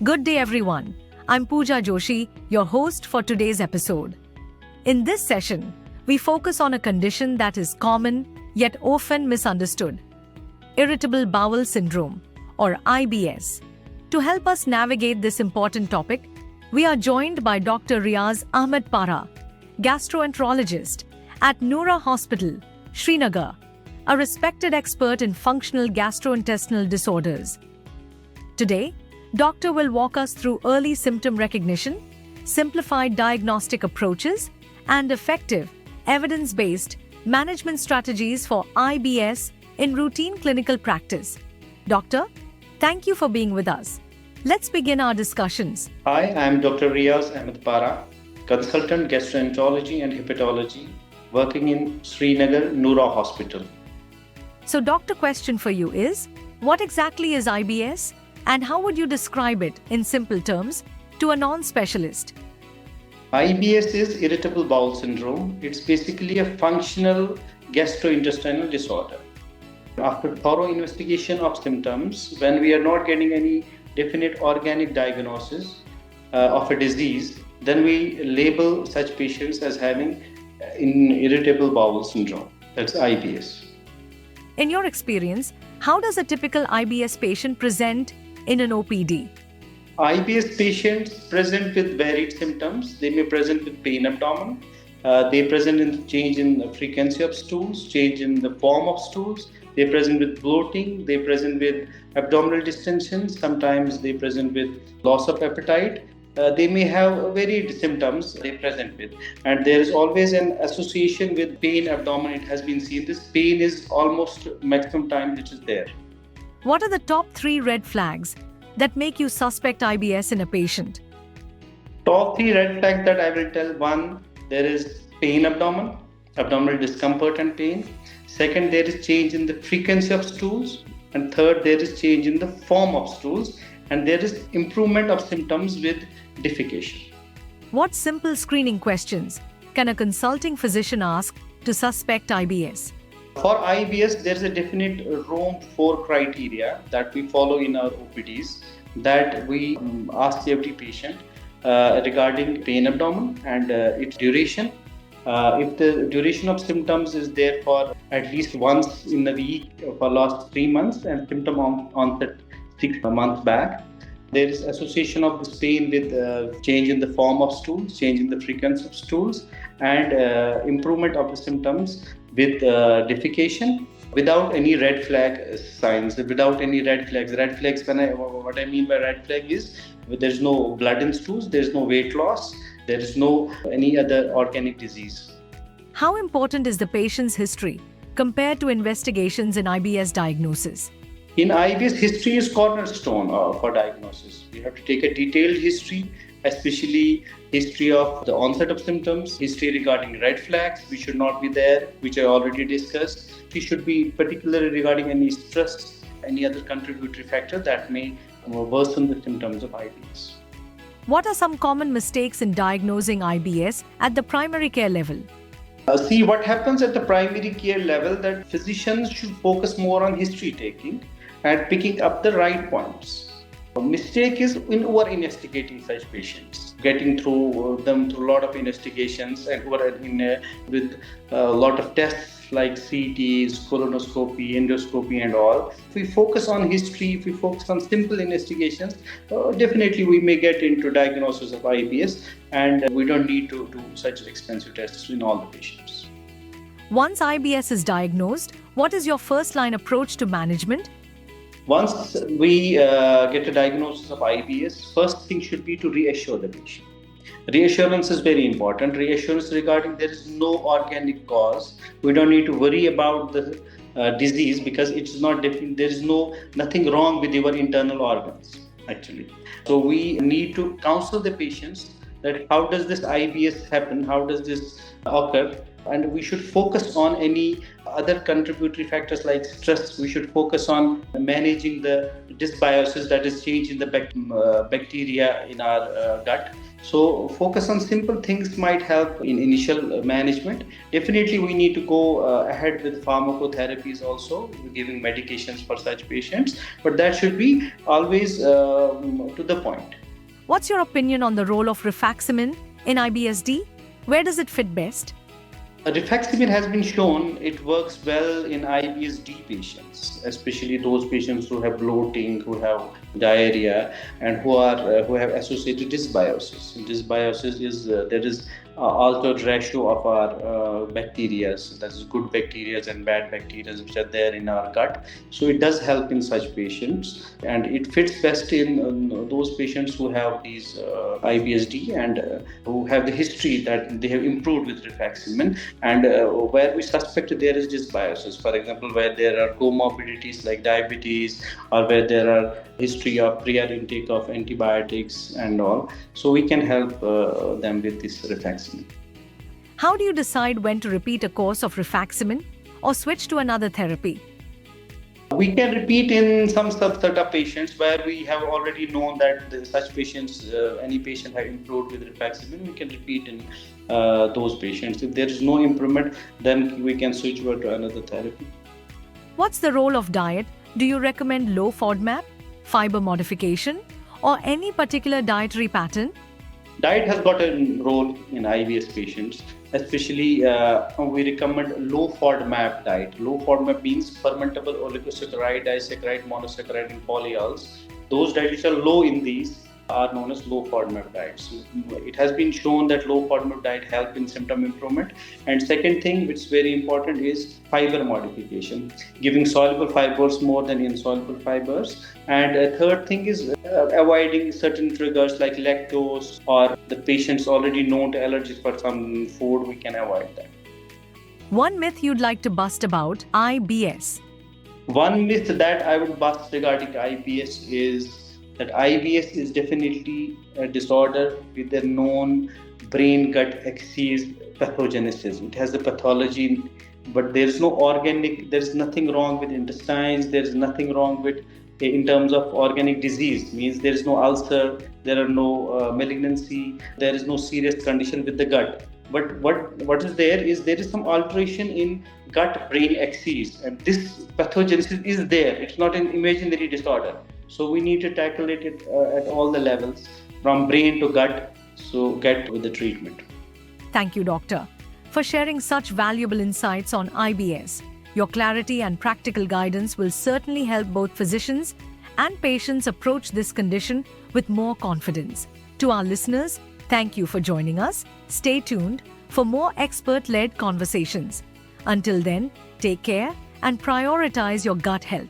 Good day, everyone. I'm Pooja Joshi, your host for today's episode. In this session, we focus on a condition that is common yet often misunderstood: irritable bowel syndrome, or IBS. To help us navigate this important topic, we are joined by Dr. Reyaz Ahmed, gastroenterologist at Noora Hospital, Srinagar, a respected expert in functional gastrointestinal disorders. Today, Doctor will walk us through early symptom recognition, simplified diagnostic approaches, and effective, evidence-based management strategies for IBS in routine clinical practice. Doctor, thank you for being with us. Let's begin our discussions. Hi, I am Dr. Reyaz Ahmed, consultant gastroenterology and hepatology, working in Srinagar Noora Hospital. So, doctor, question for you is, what exactly is IBS? And how would you describe it in simple terms to a non-specialist? IBS is irritable bowel syndrome. It's basically a functional gastrointestinal disorder. After thorough investigation of symptoms, when we are not getting any definite organic diagnosis of a disease, then we label such patients as having irritable bowel syndrome. That's IBS. In your experience, how does a typical IBS patient present in an OPD? IBS patients present with varied symptoms. They may present with pain abdomen. They present in change in the frequency of stools, change in the form of stools. They present with bloating. They present with abdominal distension. Sometimes they present with loss of appetite. They may have varied symptoms they present with. And there is always an association with pain abdomen. It has been seen. This pain is almost maximum time which is there. What are the top 3 red flags that make you suspect IBS in a patient? Top 3 red flags that I will tell: 1, there is pain abdomen, abdominal discomfort and pain. 2nd, there is change in the frequency of stools. And 3rd, there is change in the form of stools. And there is improvement of symptoms with defecation. What simple screening questions can a consulting physician ask to suspect IBS? For IBS, there is a definite Rome 4 criteria that we follow in our OPDs, that we ask every patient regarding pain abdomen and its duration. If the duration of symptoms is there for at least once in a week for last 3 months and symptom onset 6 months back, there is association of this pain with change in the form of stools, change in the frequency of stools, and improvement of the symptoms with defecation without any red flag signs, without any red flags. Red flags, what I mean by red flag is there's no blood in stools, there's no weight loss, there is no any other organic disease. How important is the patient's history compared to investigations in IBS diagnosis? In IBS, history is cornerstone for diagnosis. We have to take a detailed history, especially history of the onset of symptoms, history regarding red flags, which should not be there, which I already discussed. It should be particularly regarding any stress, any other contributory factor that may worsen the symptoms of IBS. What are some common mistakes in diagnosing IBS at the primary care level? See, what happens at the primary care level, that physicians should focus more on history taking and picking up the right points. A mistake is in over-investigating such patients, getting through them through a lot of investigations and with a lot of tests like CTs, colonoscopy, endoscopy and all. If we focus on history, if we focus on simple investigations, definitely we may get into diagnosis of IBS, and we don't need to do such expensive tests in all the patients. Once IBS is diagnosed, what is your first-line approach to management? Once we get a diagnosis of IBS, first thing should be to reassure the patient. Reassurance is very important. Reassurance regarding there is no organic cause. We don't need to worry about the disease because it's not different. There is nothing wrong with your internal organs, actually. So we need to counsel the patients that how does this IBS happen? How does this occur? and we should focus on any other contributory factors like stress. We should focus on managing the dysbiosis, that is change in the bacteria in our gut. So focus on simple things might help in initial management. Definitely we need to go ahead with pharmacotherapies also, giving medications for such patients, but that should be always to the point. What's your opinion on the role of rifaximin in IBSD? Where does it fit best? Rifaximin has been shown it works well in IBS-D patients, especially those patients who have bloating, who have diarrhea, and who have associated dysbiosis. Dysbiosis is there is altered ratio of our bacteria, so that is good bacteria and bad bacteria which are there in our gut. So it does help in such patients, and it fits best in those patients who have these IBS-D and who have the history that they have improved with rifaximin, and where we suspect there is dysbiosis. For example, where there are comorbidities like diabetes, or where there are history of prior intake of antibiotics and all. So we can help them with this rifaximin. How do you decide when to repeat a course of rifaximin or switch to another therapy? We can repeat in some subset of patients where we have already known that such patients, any patient have improved with rifaximin, we can repeat in those patients. If there is no improvement, then we can switch over to another therapy. What's the role of diet? Do you recommend low FODMAP, fiber modification, or any particular dietary pattern? Diet has got a role in IBS patients, especially we recommend low FODMAP diet. Low FODMAP means fermentable oligosaccharide, disaccharide, monosaccharide, and polyols. Those diets which are low in these are known as low FODMAP diets. It has been shown that low FODMAP diet help in symptom improvement. And second thing, which is very important, is fiber modification, giving soluble fibers more than insoluble fibers. And a third thing is avoiding certain triggers like lactose, or the patient's already known to allergic for some food, we can avoid that. One myth you'd like to bust about IBS. One myth that I would bust regarding IBS is that IBS is definitely a disorder with a known brain-gut axis pathogenesis. It has a pathology, but there is no organic, there is nothing wrong with intestines, there is nothing wrong with in terms of organic disease, means there is no ulcer, there are no malignancy, there is no serious condition with the gut. But what is there is some alteration in gut brain axis, and this pathogenesis is there. It's not an imaginary disorder. So we need to tackle it at all the levels, from brain to gut, so get with the treatment. Thank you, doctor, for sharing such valuable insights on IBS. Your clarity and practical guidance will certainly help both physicians and patients approach this condition with more confidence. To our listeners, thank you for joining us. Stay tuned for more expert-led conversations. Until then, take care and prioritize your gut health.